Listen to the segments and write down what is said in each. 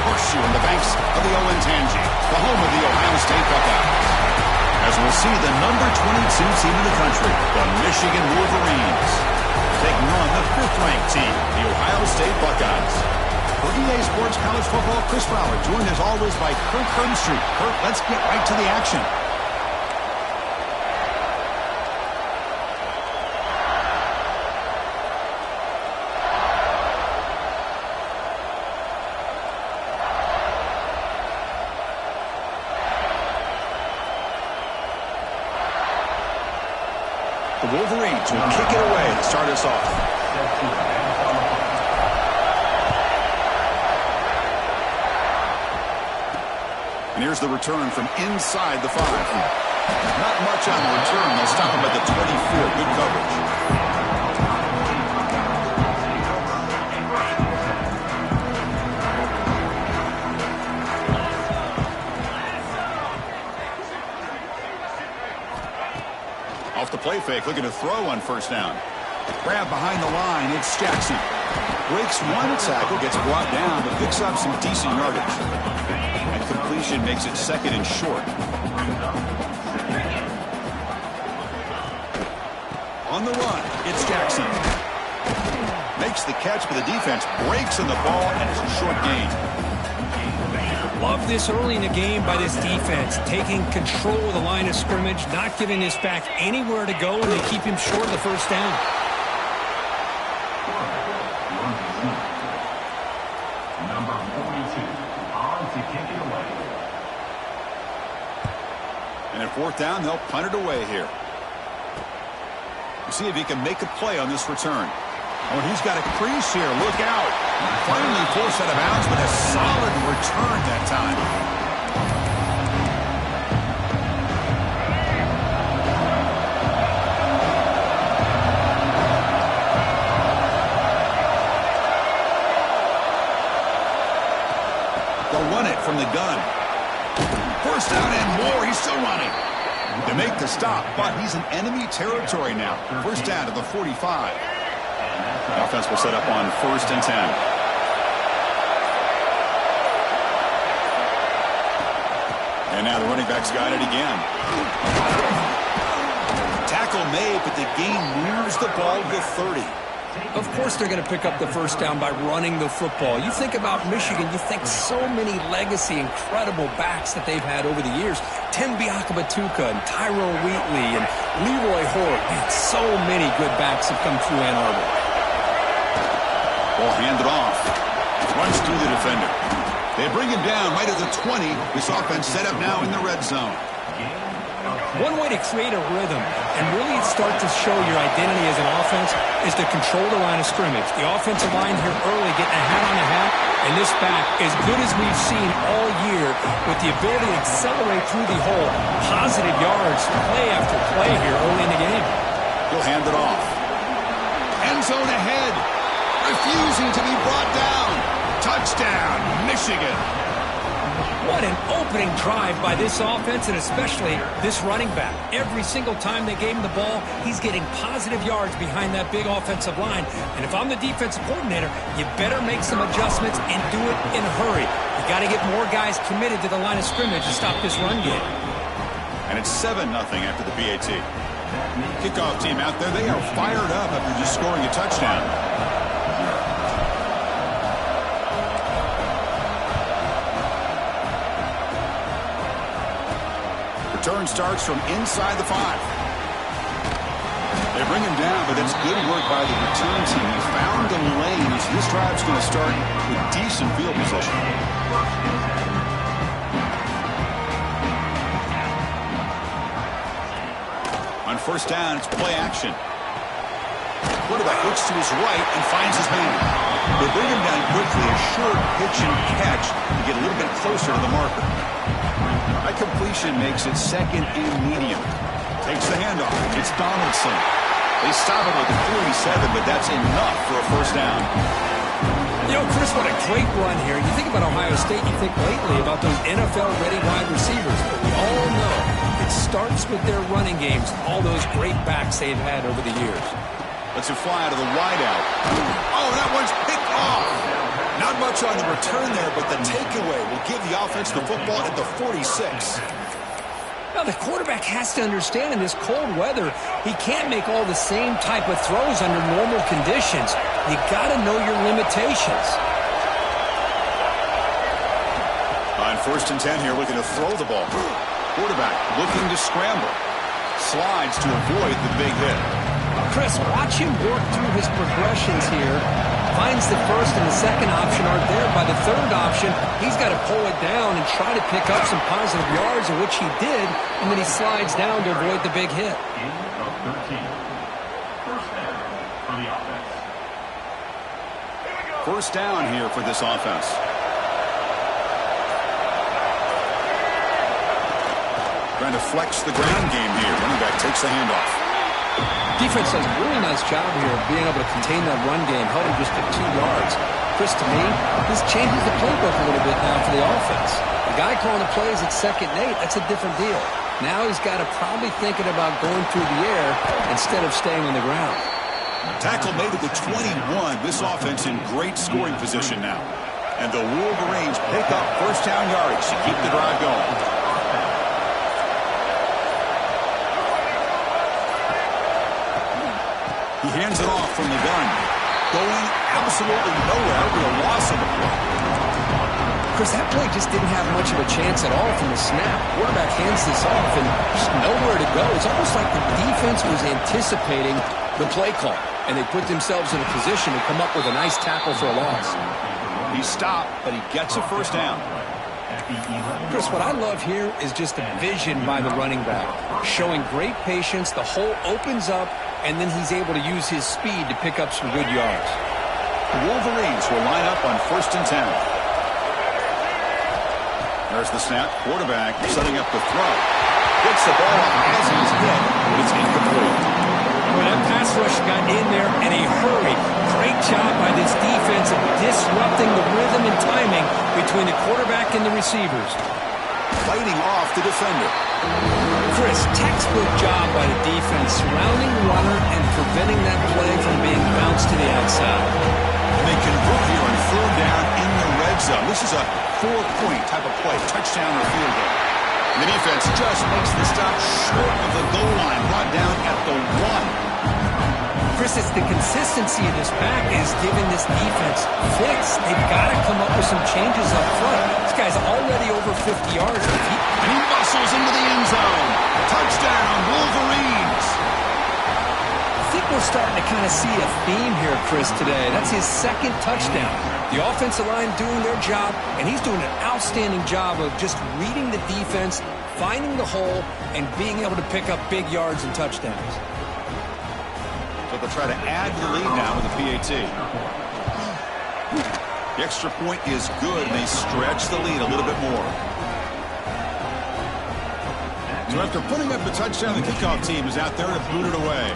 horseshoe in the banks of the Olentangy, the home of the Ohio State Buckeyes. As we'll see the number 22 team in the country, the Michigan Wolverines, taking on the 5th-ranked team, the Ohio State Buckeyes. For EA Sports College Football, Chris Fowler, joined as always by Kirk Herbstreit. Kirk, let's get right to the action. The Wolverines will kick it away to start us off. And here's the return from inside the 5. Not much on the return. They'll stop him at the 24. Good coverage. Off the play fake, looking to throw on first down. Grab behind the line, it's Jackson. Breaks one tackle, gets brought down, but picks up some decent yardage. And completion makes it 2nd and short. On the run, it's Jackson. Makes the catch, but the defense breaks in the ball, and it's a short gain. Love this early in the game by this defense, taking control of the line of scrimmage, not giving this back anywhere to go, and they keep him short of the first down. Number 42, on to kick it away. And at 4th down, they'll punt it away here. We'll see if he can make a play on this return. Oh, he's got a crease here. Look out. Finally forced out of bounds, but a solid return that time. They'll run it from the gun. First down and more. He's still running. They make the stop, but he's in enemy territory now. First down to the 45. The offense will set up on 1st and 10. And now the running back's got it again. Tackle made, but the gain moves the ball to 30. Of course they're going to pick up the first down by running the football. You think about Michigan, you think so many legacy, incredible backs that they've had over the years. Tim Biakabatuka and Tyrone Wheatley and Leroy Hort. Man, so many good backs have come through Ann Arbor. Ball handed off. Runs through the defender. They bring him down right at the 20. This offense set up now in the red zone. One way to create a rhythm and really start to show your identity as an offense is to control the line of scrimmage. The offensive line here early getting a hat on a hat, and this back, as good as we've seen all year, with the ability to accelerate through the hole, positive yards, play after play here early in the game. He'll hand it off. End zone ahead. Refusing to be brought down. Touchdown, Michigan. What an opening drive by this offense, and especially this running back. Every single time they gave him the ball, he's getting positive yards behind that big offensive line. And if I'm the defensive coordinator, you better make some adjustments and do it in a hurry. You got to get more guys committed to the line of scrimmage to stop this run game. And it's 7-0 after the PAT. Kickoff team out there, they are fired up after just scoring a touchdown. Return starts from inside the 5. They bring him down, but it's good work by the return team. He found the lane, so this drive's going to start with decent field position. On first down, it's play action. Quarterback looks to his right and finds his man. They bring him down quickly, a short pitch and catch to get a little bit closer to the marker. That completion makes it 2nd and medium. Takes the handoff. It's Donaldson. They stop him with the 47, but that's enough for a first down. You know, Chris, what a great run here. You think about Ohio State, you think lately about those NFL-ready wide receivers. But we all know it starts with their running games, all those great backs they've had over the years. Let's it fly to the wideout. Oh, that one's picked off. Not much on the return there, but the takeaway the offense the football at the 46. Now, the quarterback has to understand in this cold weather, he can't make all the same type of throws under normal conditions. You got to know your limitations. On 1st and 10 here, looking to throw the ball. Quarterback looking to scramble. Slides to avoid the big hit. Chris, watch him work through his progressions here. Finds the first and the second option aren't there. By the third option, he's got to pull it down and try to pick up some positive yards, of which he did, and then he slides down to avoid the big hit. First down here for this offense. Trying to flex the ground game here. Running back takes the handoff. Defense does a really nice job here of being able to contain that run game, held him just at 2 yards. Chris, to me, this changes the playbook a little bit now for the offense. The guy calling the plays at 2nd and 8, that's a different deal. Now he's got to probably thinking about going through the air instead of staying on the ground. Tackle made at the 21. This offense in great scoring position now. And the Wolverines pick up first down yardage to keep the drive going. He hands it off from the gun. Going absolutely nowhere with a loss of the play. Chris, that play just didn't have much of a chance at all from the snap. Quarterback hands this off and just nowhere to go. It's almost like the defense was anticipating the play call, and they put themselves in a position to come up with a nice tackle for a loss. He stopped, but he gets a first down. Chris, what I love here is just the vision by the running back. Showing great patience, the hole opens up, and then he's able to use his speed to pick up some good yards. The Wolverines will line up on 1st and 10. There's the snap. Quarterback setting up the throw. Gets the ball as he's hit, but it's incomplete. Well, that pass rush got in there in a hurry. Great job by this defense of disrupting the rhythm and timing between the quarterback and the receivers. Fighting off the defender. Chris, textbook job by the defense surrounding the runner and preventing that play from being bounced to the outside. And they convert here on 3rd down in the red zone. This is a 4-point type of play, touchdown or field goal. And the defense just makes the stop short of the goal line, brought down at the 1. Chris, it's the consistency of this back is giving this defense fits. They've got to come up with some changes up front. This guy's already over 50 yards. And he muscles into the end zone. Touchdown, Wolverines. I think we're starting to kind of see a theme here, Chris, today. That's his 2nd touchdown. The offensive line doing their job, and he's doing an outstanding job of just reading the defense, finding the hole, and being able to pick up big yards and touchdowns. So they'll try to add to the lead now with a PAT. The extra point is good, and they stretch the lead a little bit more. So after putting up the touchdown, the kickoff team is out there to boot it away.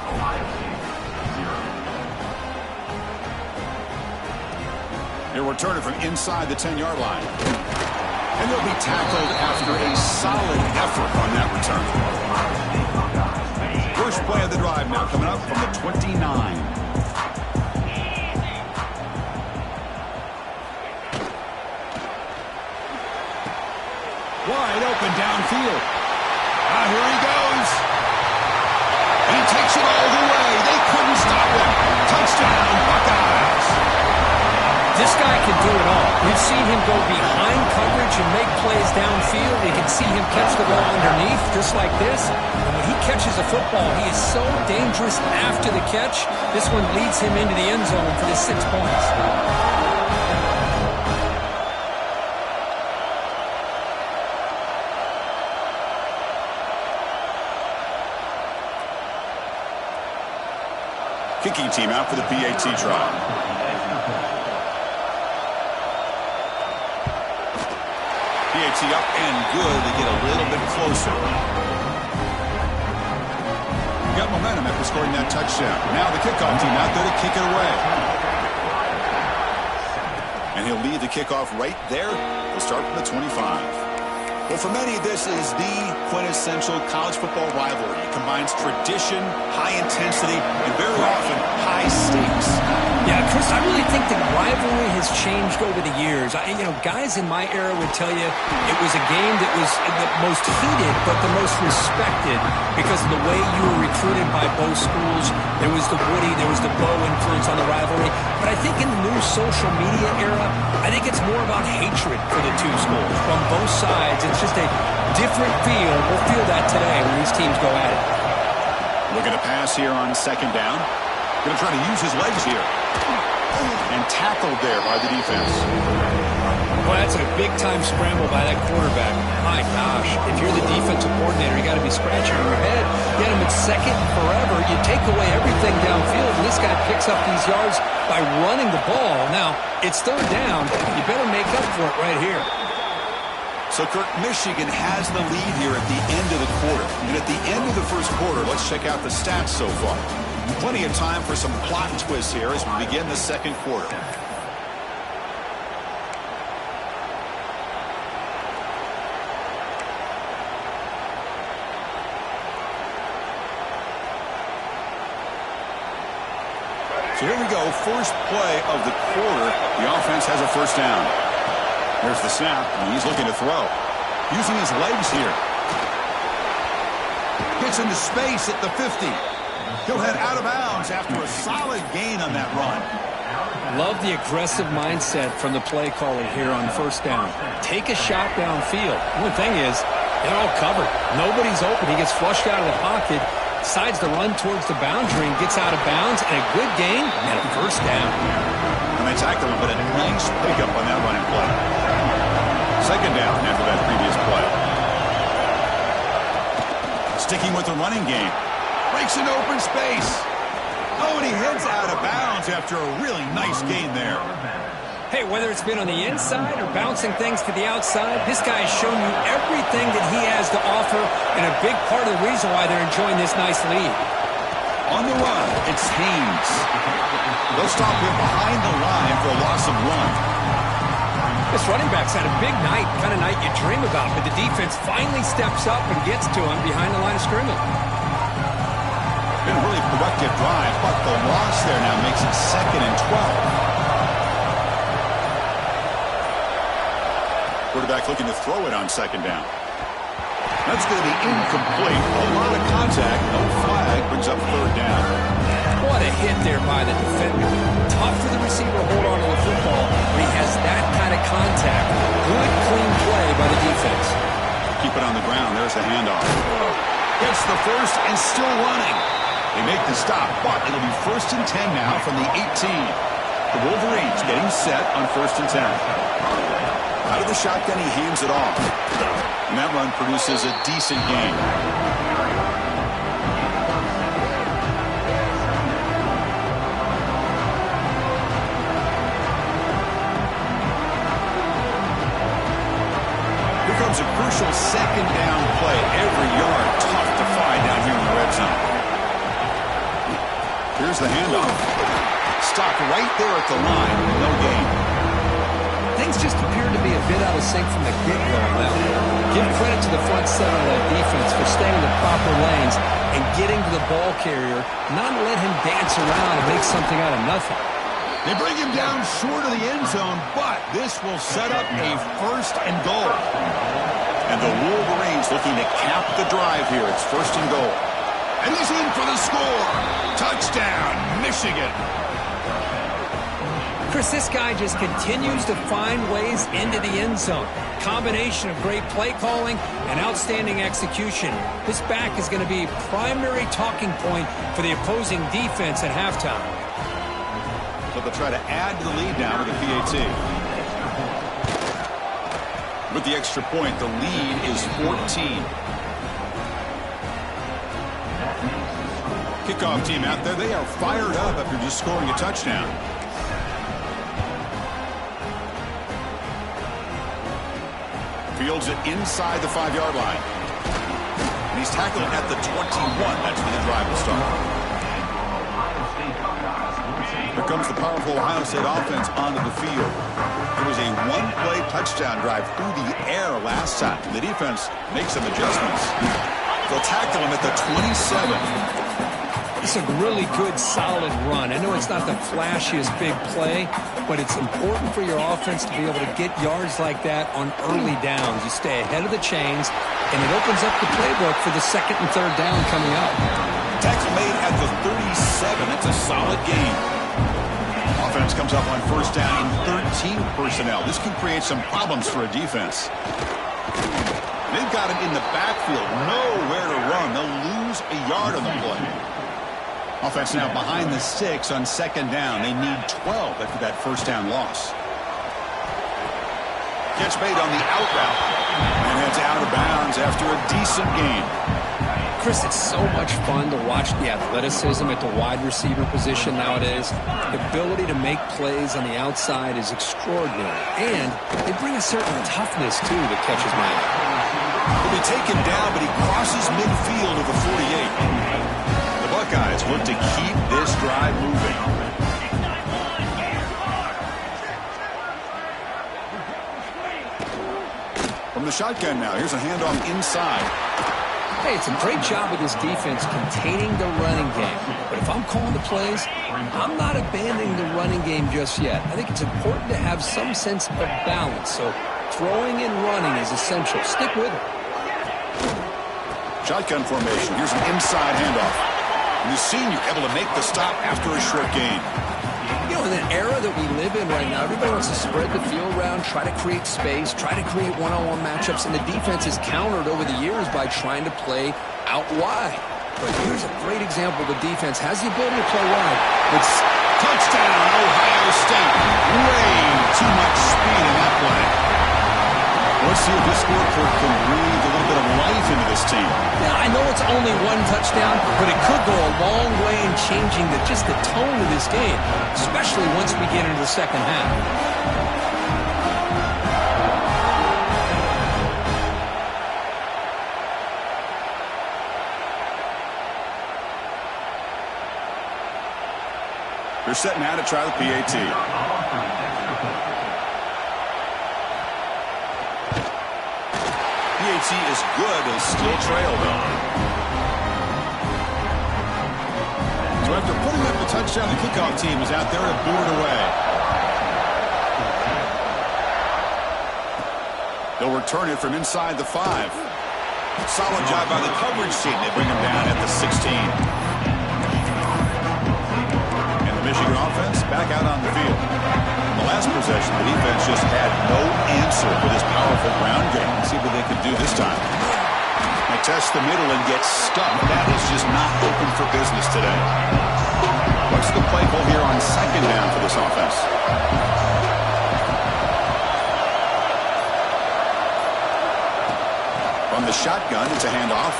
He'll return it from inside the 10-yard line. And they'll be tackled after a solid effort on that return. First play of the drive now coming up from the 29. Wide open downfield. Here he goes. And he takes it all the way. They couldn't stop him. Touchdown, Buckeyes. This guy can do it all. We've seen him go behind coverage and make plays downfield. You can see him catch the ball underneath just like this. And when he catches a football, he is so dangerous after the catch. This one leads him into the end zone for the 6 points. Kicking team out for the PAT trial. PAT up and good to get a little bit closer. Got momentum after scoring that touchdown. Now the kickoff team out there to kick it away. And he'll lead the kickoff right there. He'll start from the 25. Well, for many, this is the quintessential college football rivalry. It combines tradition, high intensity, and very often high stakes. Yeah, Chris, I really think the rivalry has changed over the years. Guys in my era would tell you it was a game that was the most heated but the most respected because of the way you were recruited by both schools. There was the Woody, there was the Bo influence on the rivalry. But I think in the new social media era, I think it's more about hatred for the two schools from both sides. It's just a different feel. We'll feel that today when these teams go at it. Looking to pass here on second down. Going to try to use his legs here. And tackled there by the defense. Well, that's a big-time scramble by that quarterback. My gosh, if you're the defensive coordinator, you got to be scratching your head. Get him at second forever. You take away everything downfield, and this guy picks up these yards by running the ball. Now, it's third down. You better make up for it right here. So, Kirk, Michigan has the lead here at the end of the quarter. And at the end of the first quarter, let's check out the stats so far. Plenty of time for some plot twists here as we begin the second quarter. So here we go, first play of the quarter. The offense has a first down. There's the snap, and he's looking to throw. Using his legs here. Gets into space at the 50. He'll head out of bounds after a solid gain on that run. Love the aggressive mindset from the play caller here on first down. Take a shot downfield. The only thing is, they're all covered. Nobody's open. He gets flushed out of the pocket, decides to run towards the boundary and gets out of bounds, and a good gain and a first down. And they tackle him, but a nice pickup on that running play. Second down after that previous play. Sticking with the running game. Breaks into open space. Oh, and he heads out of bounds after a really nice gain there. Hey, whether it's been on the inside or bouncing things to the outside, this guy has shown you everything that he has to offer and a big part of the reason why they're enjoying this nice lead. On the run, it's Haynes. They'll stop him behind the line for a loss of one. This running back's had a big night, kind of night you dream about, but the defense finally steps up and gets to him behind the line of scrimmage. Been a really productive drive, but the loss there now makes it 2nd and 12. Quarterback looking to throw it on second down. That's going to be incomplete. A lot of contact, no flag, brings up third down. What a hit there by the defender. Tough for the receiver to hold on to the football when he has that kind of contact. Good, clean play by the defense. Keep it on the ground. There's the handoff. Gets the first and still running. They make the stop, but it'll be 1st and 10 now from the 18. The Wolverines getting set on 1st and 10. Out of the shotgun, he hands it off. And that run produces a decent gain. Here comes a crucial second down play. Every yard tough to find down here in the red zone. Here's the handoff. Stopped right there at the line. No gain. Things just appear to be a bit out of sync from the get-go on that one. Give credit to the front seven of that defense for staying in the proper lanes and getting to the ball carrier, not let him dance around and make something out of nothing. They bring him down short of the end zone, but this will set up a 1st and goal. And the Wolverines looking to cap the drive here. It's 1st and goal. And he's in for the score. Touchdown, Michigan. Chris, this guy just continues to find ways into the end zone. Combination of great play calling and outstanding execution. This back is going to be a primary talking point for the opposing defense at halftime. So they'll try to add to the lead now with the PAT. With the extra point, the lead is 14. Kickoff team out there, they are fired up after just scoring a touchdown. Fields it inside the 5-yard line. And he's tackled at the 21. That's where the drive will start. Here comes the powerful Ohio State offense onto the field. It was a one-play touchdown drive through the air last time. The defense makes some adjustments. They'll tackle him at the 27. It's a really good, solid run. I know it's not the flashiest big play, but it's important for your offense to be able to get yards like that on early downs. You stay ahead of the chains, and it opens up the playbook for the second and third down coming up. Tackle made at the 37. That's a solid gain. Offense comes up on first down in 13 personnel. This can create some problems for a defense. They've got him in the backfield. Nowhere to run. They'll lose a yard on the play. Offense now behind the 6 on second down. They need 12 after that first down loss. Catch made on the out route. And heads out of bounds after a decent gain. Chris, it's so much fun to watch the athleticism at the wide receiver position nowadays. The ability to make plays on the outside is extraordinary. And they bring a certain toughness, too, that catches my eye. He'll be taken down, but he crosses midfield of the 48. Buckeyes look to keep this drive moving. From the shotgun now, here's a handoff inside. Hey, it's a great job of this defense containing the running game. But if I'm calling the plays, I'm not abandoning the running game just yet. I think it's important to have some sense of balance. So throwing and running is essential. Stick with it. Shotgun formation. Here's an inside handoff. And the senior able to make the stop after a short gain. You know, in the era that we live in right now, everybody wants to spread the field around, try to create space, try to create one-on-one matchups, and the defense is countered over the years by trying to play out wide. But here's a great example. The defense has the ability to play wide. It's touchdown, Ohio State. Way too much speed in that play. Let's see if this scoreboard can breathe a little bit of life into this team. Yeah, I know it's only one touchdown, but it could go a long way in changing just the tone of this game, especially once we get into the second half. They're setting out to try the PAT. PAT is good, but still trail, though. So after putting up the touchdown, the kickoff team is out there to boot it away. They'll return it from inside the 5. Solid job by the coverage team. They bring him down at the 16. And the Michigan offense back out on the field. The last possession, the defense just had no answer for this powerful ground game. Let's see what they can do this time. They test the middle and get stuck. That is just not open for business today. What's the play call here on second down for this offense? From the shotgun, it's a handoff.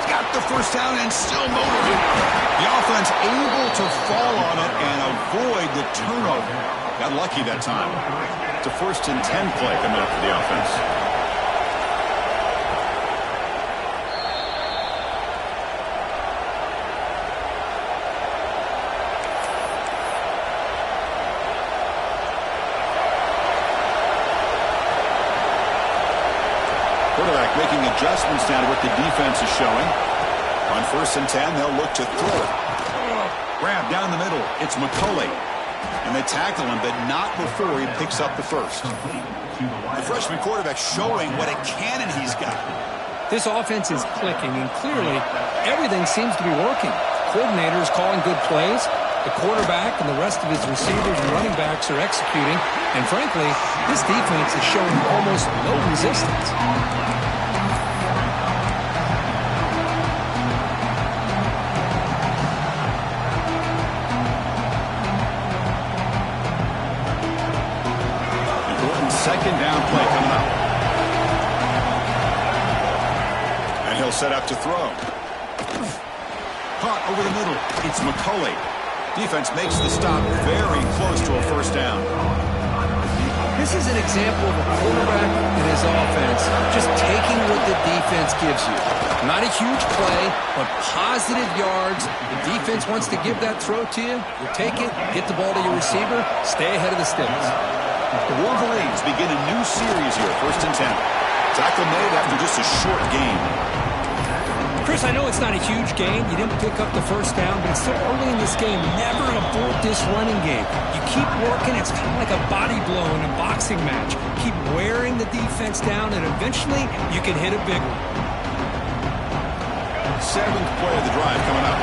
He's got the first down and still motivated. The offense able to fall on it and avoid the turnover. Got lucky that time. It's a 1st and 10 play coming up for the offense. Quarterback making adjustments now to what the defense is showing. On 1st and 10, they'll look to throw it. Grab down the middle. It's McCulley. And they tackle him, but not before he picks up the first. The freshman quarterback showing what a cannon he's got. This offense is clicking, and clearly everything seems to be working. The coordinator is calling good plays. The quarterback and the rest of his receivers and running backs are executing. And frankly, this defense is showing almost no resistance. Second down play coming up. And he'll set up to throw. Caught over the middle. It's McCulley. Defense makes the stop very close to a first down. This is an example of a quarterback and his offense just taking what the defense gives you. Not a huge play, but positive yards. The defense wants to give that throw to you. You take it, get the ball to your receiver, stay ahead of the sticks. The Wolverines begin a new series here, 1st and 10. Tackle made after just a short gain. Chris, I know it's not a huge gain. You didn't pick up the first down, but it's still early in this game. Never abort this running game. You keep working. It's kind of like a body blow in a boxing match. Keep wearing the defense down, and eventually you can hit a big one. 7th play of the drive coming up.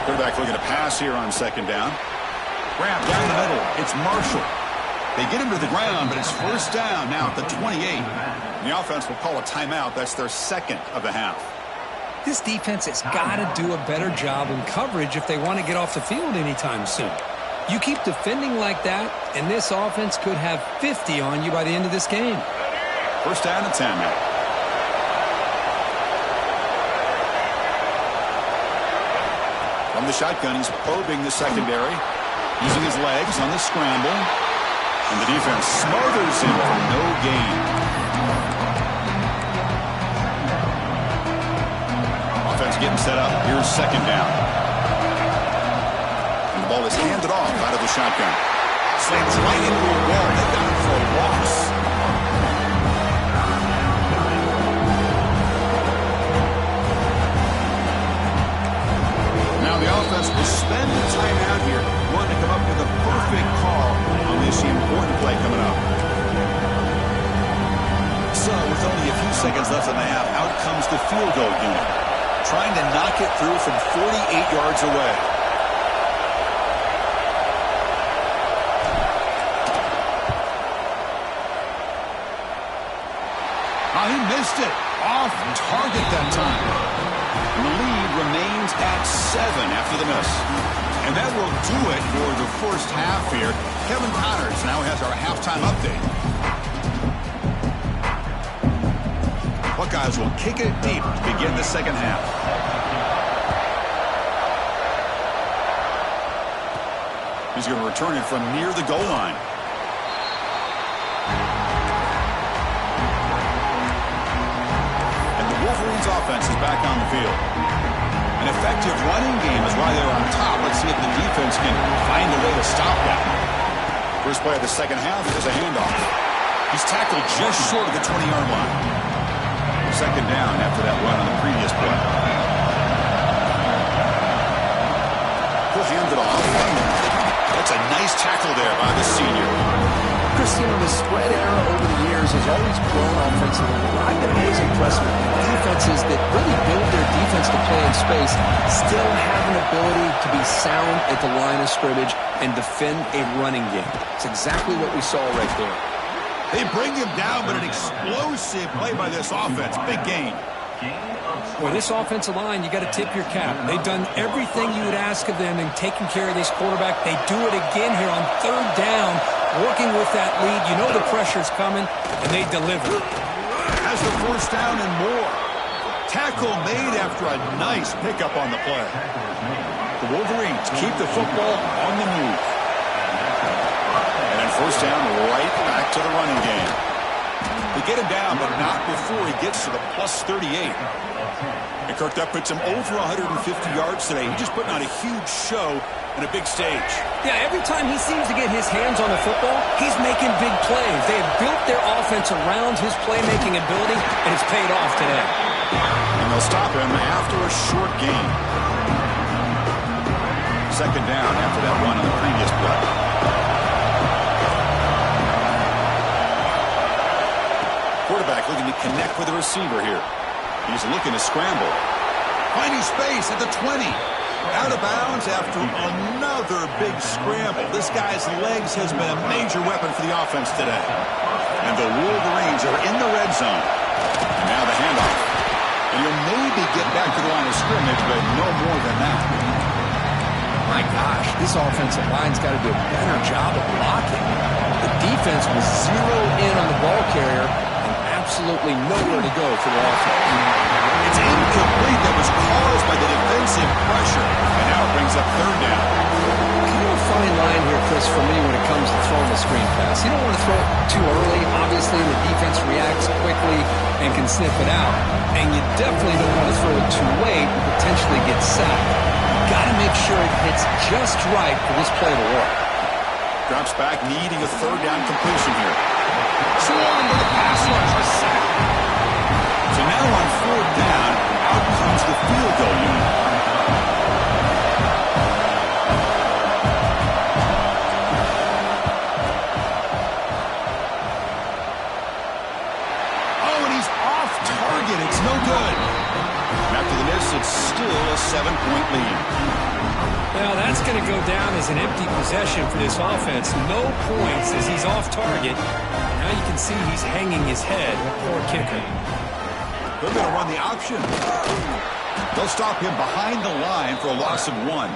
Quarterback looking to pass here on 2nd down. Grab down the middle. It's Marshall. They get him to the ground, but it's 1st down now at the 28. And the offense will call a timeout. That's their 2nd of the half. This defense has got to do a better job in coverage if they want to get off the field anytime soon. You keep defending like that, and this offense could have 50 on you by the end of this game. 1st down and 10 now. From the shotgun, he's probing the secondary, using his legs on the scramble. And the defense smothers him for no gain. Offense getting set up. Here's 2nd down. And the ball is handed off out of the shotgun. Slams right into a wall. They got it for a loss. Now the offense will spend the timeout here, wanting to come up with a perfect call on this important play coming up. So with only a few seconds left in the half, out comes the field goal unit, trying to knock it through from 48 yards away. Oh, he missed it. Off target that time. And the lead remains at 7 after the miss. And that will do it for the first half here. Kevin Connors now has our halftime update. Buckeyes will kick it deep to begin the 2nd half. He's going to return it from near the goal line. Wolverines offense is back on the field. An effective running game is why they're on top. Let's see if the defense can find a way to stop that. First play of the 2nd half is a handoff. He's tackled just short of the 20-yard line. 2nd down after that run on the previous play. He'll hand it off. That's a nice tackle there by the senior. Chris, the spread era over the years has always grown offensively. I've been always impressed with defenses that really build their defense to play in space, still have an ability to be sound at the line of scrimmage and defend a running game. It's exactly what we saw right there. They bring him down, but an explosive play by this offense. Big gain. Boy, this offensive line, you got to tip your cap. They've done everything you would ask of them in taking care of this quarterback. They do it again here on 3rd down, working with that lead. You know the pressure's coming, and they deliver. Has the 1st down and more. Tackle made after a nice pickup on the play. The Wolverines keep the football on the move. And then 1st down, right back to the running game. They get him down, but not before he gets to the plus 38. And Kirk, that puts him over 150 yards today. He's just putting on a huge show and a big stage. Yeah, every time he seems to get his hands on the football, he's making big plays. They have built their offense around his playmaking ability, and it's paid off today. And they'll stop him after a short gain. 2nd down after that run on the previous play. Quarterback looking to connect with the receiver here. He's looking to scramble. Finding space at the 20. Out of bounds after another big scramble. This guy's legs has been a major weapon for the offense today. And the Wolverines are in the red zone. And now the handoff. And he'll maybe get back to the line of scrimmage, but no more than that. My gosh, this offensive line's got to do a better job of blocking. The defense was zeroed in on the ball carrier and absolutely nowhere to go for the offense. It's incomplete. That was caused by the defensive pressure. And now it brings up 3rd down. Kind of a fine line here, Chris, for me when it comes to throwing a screen pass. You don't want to throw it too early. Obviously, the defense reacts quickly and can sniff it out. And you definitely don't want to throw it too late and potentially get sacked. Got to make sure it hits just right for this play to work. Drops back, needing a third down completion here. Swarmed with the pass rush, a sack. So now on fourth down, out comes the field goal unit. Oh, and he's off target. It's no good. And after the miss, it's still a 7-point lead. Well, that's going to go down as an empty possession for this offense. No points as he's off target. Now you can see he's hanging his head. Poor kicker. They're going to run the option. They'll stop him behind the line for a loss of 1.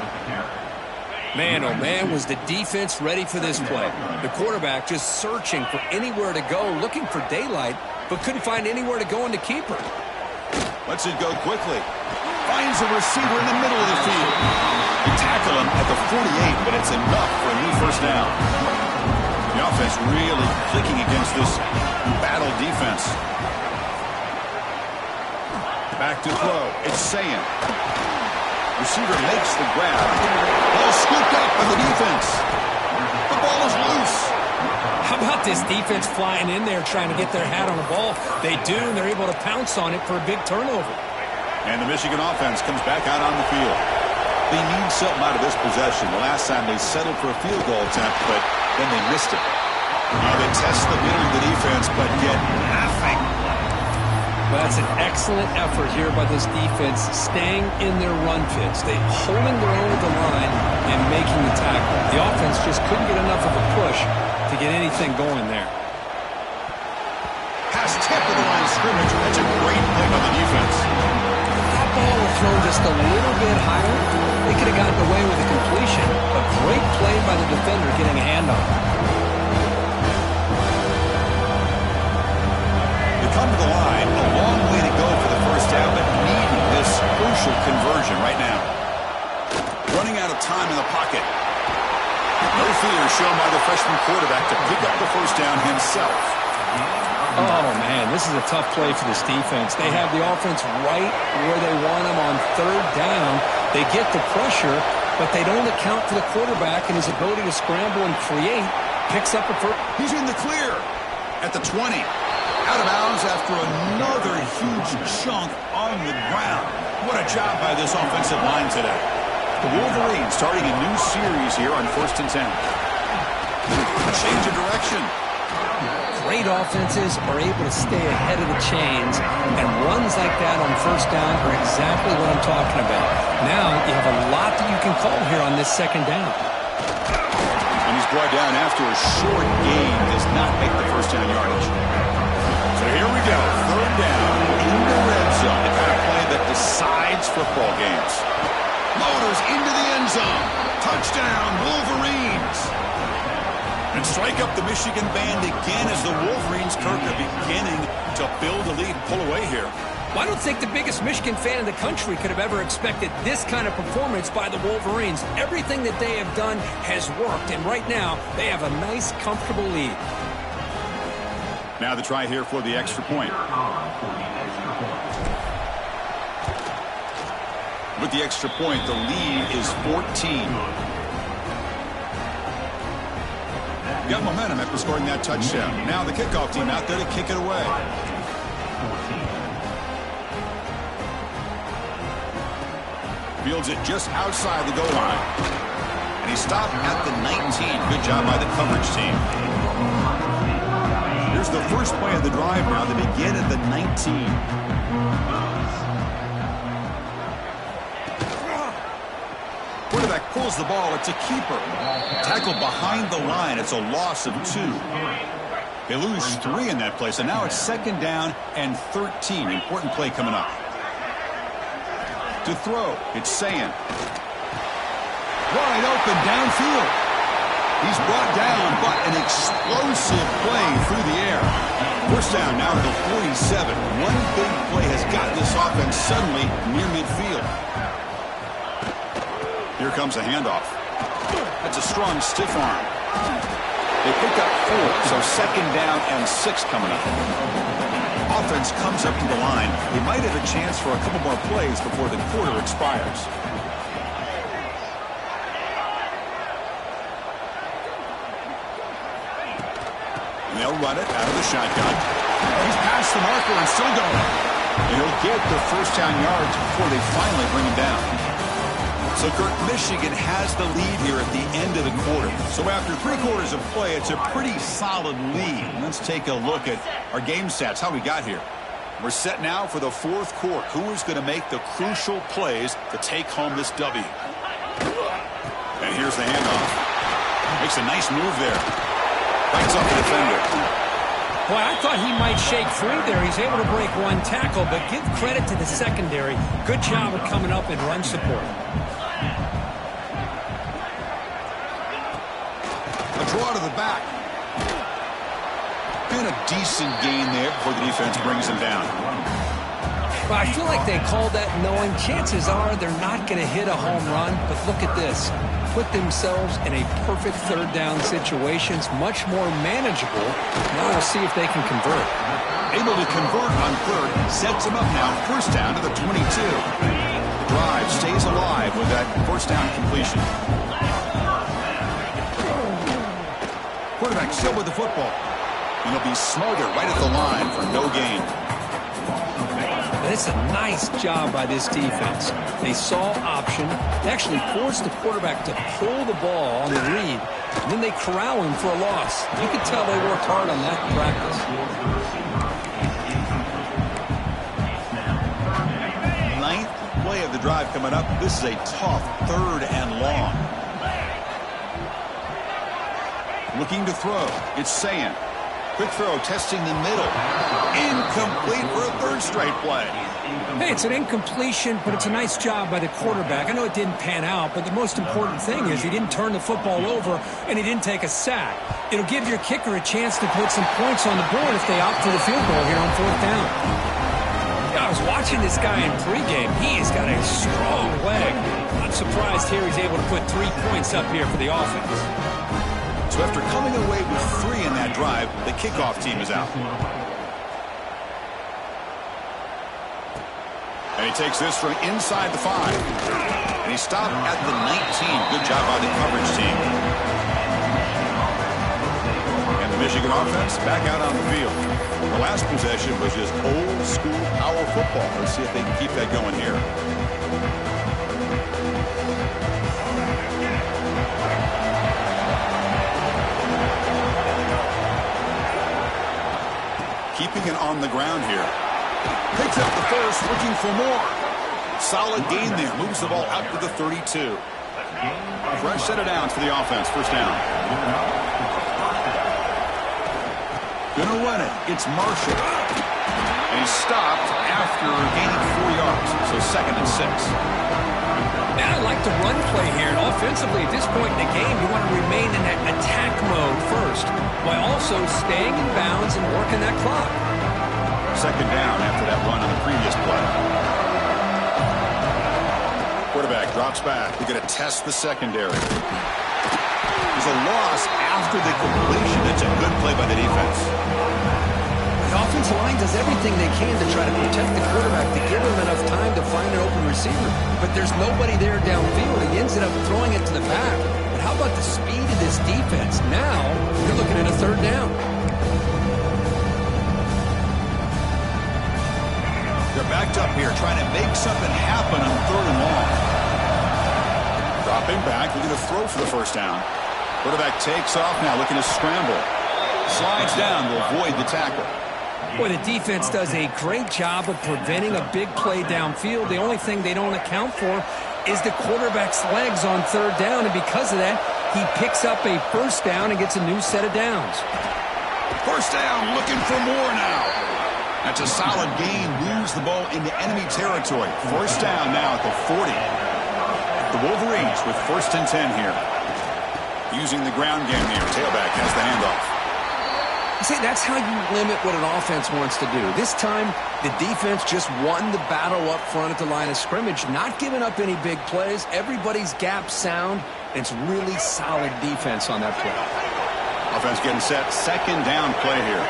Man, oh man, was the defense ready for this play. The quarterback just searching for anywhere to go, looking for daylight, but couldn't find anywhere to go in the keeper. Lets it go quickly. Finds a receiver in the middle of the field. They tackle him at the 48, but it's enough for a new first down. The offense really clicking against this battle defense. Back to throw. It's Sayan. Receiver makes the grab. Ball scooped up by the defense. The ball is loose. How about this defense flying in there trying to get their hat on the ball? They do, and they're able to pounce on it for a big turnover. And the Michigan offense comes back out on the field. They need something out of this possession. The last time they settled for a field goal attempt, but then they missed it. Now they test the middle of the defense, but get nothing. Well, that's an excellent effort here by this defense, staying in their run fits. They holding their own at the line and making the tackle. The offense just couldn't get enough of a push to get anything going there. Pass tip of the line of scrimmage. That's a great play by the defense. That ball was thrown just a little bit higher. They could have gotten away with a completion. A great play by the defender getting a hand on it. They come to the line. A long way to go for the first down, but needing this crucial conversion right now. Running out of time in the pocket. No fear shown by the freshman quarterback to pick up the first down himself. Oh, man, this is a tough play for this defense. They have the offense right where they want them on third down. They get the pressure, but they don't account for the quarterback and his ability to scramble and create. Picks up a first. He's in the clear at the 20. Out of bounds after another huge chunk on the ground. What a job by this offensive line today. The Wolverines starting a new series here on 1st and 10. Change of direction. Great offenses are able to stay ahead of the chains, and runs like that on first down are exactly what I'm talking about. Now you have a lot that you can call here on this second down. And he's brought down after a short gain. Does not make the first down yardage. So here we go. Third down in the red zone. The kind of play that decides football games. Motors into the end zone. Touchdown, Wolverines. And strike up the Michigan band again as the Wolverines, Kirk, are beginning to build a lead and pull away here. Well, I don't think the biggest Michigan fan in the country could have ever expected this kind of performance by the Wolverines. Everything that they have done has worked, and right now they have a nice, comfortable lead. Now the try here for the extra point. With the extra point, the lead is 14. Got momentum after scoring that touchdown. Now the kickoff team out there to kick it away. Fields it just outside the goal line. And he stopped at the 19. Good job by the coverage team. Here's the first play of the drive now. They begin at the 19. Quarterback pulls the ball. It's a keeper. Tackled behind the line. It's a loss of 2. They lose 3 in that play. So now it's second down and 13. Important play coming up. To throw, it's Sayan. Wide open downfield. He's brought down, but an explosive play through the air. First down now at the 47. One big play has gotten this offense suddenly near midfield. Here comes a handoff. That's a strong stiff arm. They pick up 4, so second down and 6 coming up. Offense comes up to the line. They might have a chance for a couple more plays before the quarter expires. And they'll run it out of the shotgun. He's past the marker and still going. And he'll get the first down yards before they finally bring him down. So, Kurt, Michigan has the lead here at the end of the quarter. So after 3 quarters of play, it's a pretty solid lead. Let's take a look at our game stats, how we got here. We're set now for the 4th quarter. Who is going to make the crucial plays to take home this W? And here's the handoff. Makes a nice move there. Bites off the defender. Boy, I thought he might shake free there. He's able to break 1 tackle, but give credit to the secondary. Good job of coming up in run support. A draw to the back. And a decent gain there before the defense brings him down. Well, I feel like they called that knowing chances are they're not going to hit a home run, but look at this. Put themselves in a perfect 3rd down situation. It's much more manageable. Now we'll see if they can convert. Able to convert on 3rd. Sets them up now. First down to the 22. The drive stays alive with that first down completion. Quarterback still with the football. And he'll be smothered right at the line for no gain. It's a nice job by this defense. They saw option. They actually forced the quarterback to pull the ball on the read, and then they corral him for a loss. You can tell they worked hard on that in practice. Ninth play of the drive coming up. This is a tough 3rd and long. Looking to throw. It's Sayan. Quick throw, testing the middle. Incomplete for a 3rd straight play. Hey, it's an incompletion, but it's a nice job by the quarterback. I know it didn't pan out, but the most important thing is he didn't turn the football over and he didn't take a sack. It'll give your kicker a chance to put some points on the board if they opt for the field goal here on 4th down. Yeah, I was watching this guy in pregame. He's got a strong leg. I'm surprised here he's able to put 3 points up here for the offense. So after coming away with 3 in that drive, the kickoff team is out. And he takes this from inside the 5. And he stopped at the 19. Good job by the coverage team. And the Michigan offense back out on the field. The last possession was just old school power football. Let's see if they can keep that going here. Keeping it on the ground here. Picks up the first, looking for more. Solid gain there. Moves the ball out to the 32. Fresh set of downs for the offense. First down. Gonna run it. It's Marshall. And he's stopped after gaining 4 yards. So 2nd and 6. Man, I like the run play here. And offensively, at this point in the game, you want to remain in that attack mode first, while also staying in bounds and working that clock. 2nd down after that run on the previous play. Quarterback drops back. They're going to test the secondary. There's a loss after the completion. It's a good play by the defense. The offensive line does everything they can to try to protect the quarterback, to give him enough time to find an open receiver. But there's nobody there downfield. He ends up throwing it to the back. But how about the speed of this defense? Now you're looking at a 3rd down. They're backed up here trying to make something happen on 3rd and long. Dropping back, looking to throw for the first down. Quarterback takes off now, looking to scramble. Slides down to avoid the tackle. Boy, the defense does a great job of preventing a big play downfield. The only thing they don't account for is the quarterback's legs on 3rd down, and because of that, he picks up a first down and gets a new set of downs. First down, looking for more now. That's a solid gain, moves the ball into enemy territory. First down now at the 40. The Wolverines with 1st and 10 here. Using the ground game here. Tailback has the handoff. See, that's how you limit what an offense wants to do. This time, the defense just won the battle up front at the line of scrimmage, not giving up any big plays. Everybody's gap sound. It's really solid defense on that play. Offense getting set. Second down play here.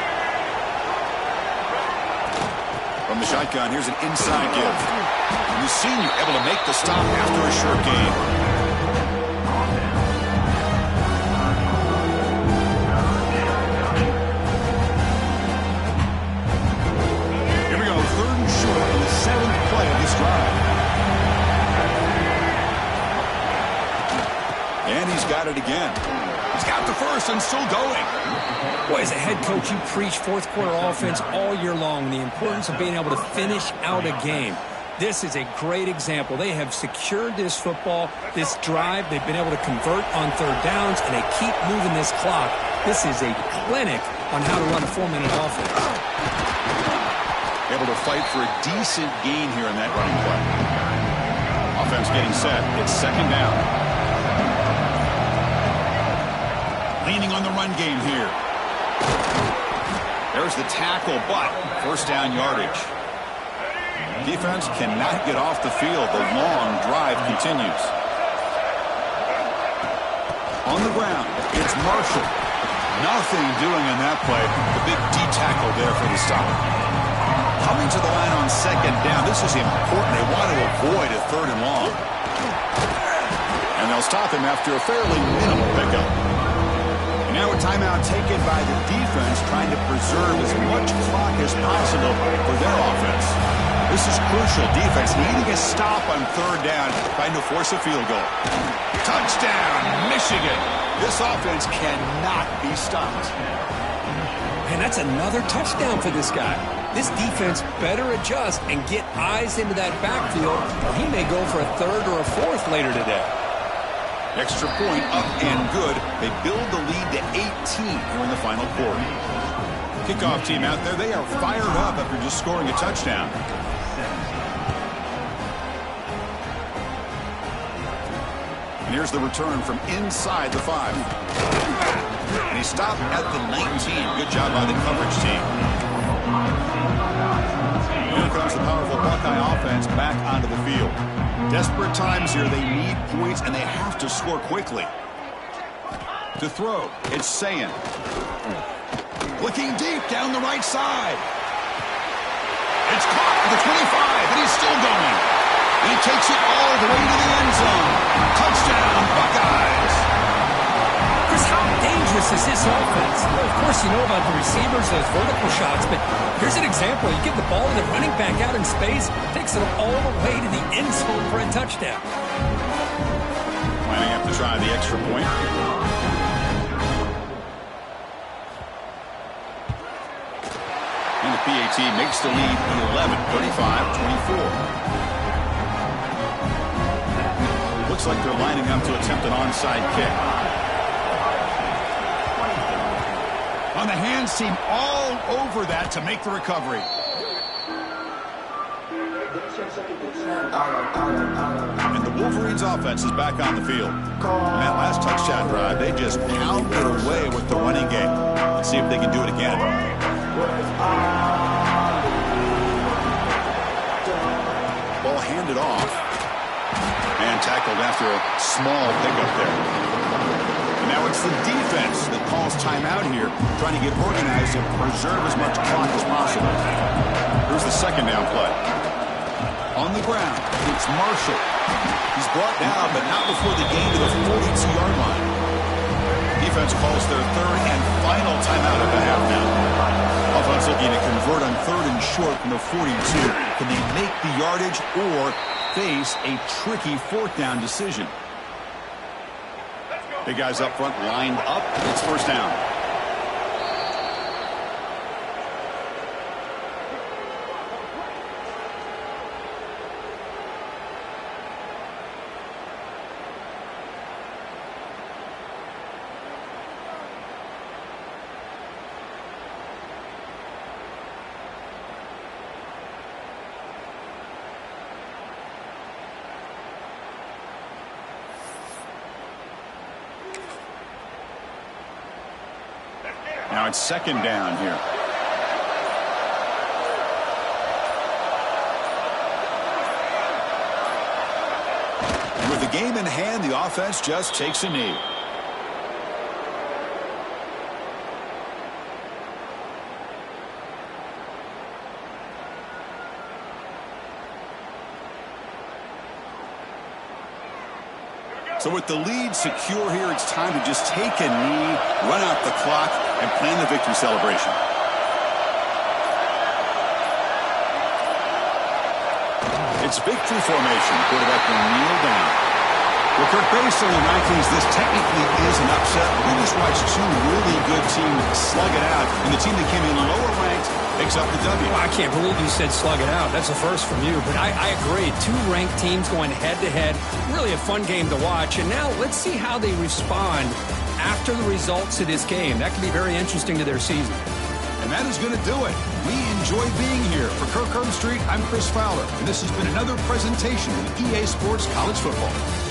From the shotgun, here's an inside give. And the senior able to make the stop after a short gain. Here we go, 3rd and short in the 7th play of this drive. And he's got it again. He's got the first and still going. Boy, as a head coach, you preach fourth quarter offense all year long, the importance of being able to finish out a game. This is a great example. They have secured this football, this drive. They've been able to convert on 3rd downs, and they keep moving this clock. This is a clinic on how to run a 4-minute offense. Able to fight for a decent gain here in that running play. Offense getting set. It's 2nd down. Leaning on the run game here. There's the tackle, but 1st down yardage. Defense cannot get off the field. The long drive continues. On the ground, it's Marshall. Nothing doing on that play. The big D tackle there for the stop. Coming to the line on 2nd down. This is important. They want to avoid a 3rd and long. And they'll stop him after a fairly minimal pickup. Now a timeout taken by the defense, trying to preserve as much clock as possible for their offense. This is crucial. Defense needing a stop on 3rd down, trying to force a field goal. Touchdown, Michigan. This offense cannot be stopped. Man, that's another touchdown for this guy. This defense better adjust and get eyes into that backfield, or he may go for a 3rd or a 4th later today. Extra point up and good. They build the lead to 18 here in the final quarter. Kickoff team out there. They are fired up after just scoring a touchdown. And here's the return from inside the 5. And he stopped at the 19. Good job by the coverage team. Here comes the powerful Buckeye offense back onto the field. Desperate times here. They need points, and they have to score quickly. To throw, it's Sayin. Looking deep down the right side. It's caught at the 25, and he's still going. And he takes it all the way to the end zone. Touchdown, Buckeyes. Chris, how dangerous is this offense? Well, of course, you know about the receivers, those vertical shots, but here's an example. You give the ball to the running back out in space, takes it all the way to the end zone for a touchdown. Might have to try the extra point. And the PAT makes the lead 11, 35-24. Looks like they're lining up to attempt an onside kick. On the hands team all over that to make the recovery. And the Wolverines offense is back on the field. In that last touchdown drive, they just pounded away with the running game. Let's see if they can do it again. Ball handed off. And tackled after a small pickup there. And now it's the defense that calls timeout here, trying to get organized and preserve as much clock as possible. Here's the 2nd down play. On the ground, it's Marshall. He's brought down, but not before the gain to the 42-yard line. Defense calls their 3rd and final timeout of the half now. Offense looking to convert on 3rd and short from the 42. Can they make the yardage or face a tricky 4th down decision? Big guys up front lined up. It's 1st down. Now it's 2nd down here. And with the game in hand, the offense just takes a knee. So with the lead secure here, it's time to just take a knee, run out the clock, and plan the victory celebration. It's victory formation. Quarterback will kneel down. Well, Kirk, based on the rankings, this technically is an upset. We just watched two really good teams slug it out, and the team that came in lower ranked picks up the W. Well, I can't believe you said slug it out. That's a first from you, but I agree. Two ranked teams going head-to-head. Really a fun game to watch, and now let's see how they respond after the results of this game. That could be very interesting to their season. And that is going to do it. We enjoy being here. For Kirk Street, I'm Chris Fowler, and this has been another presentation of EA Sports College Football.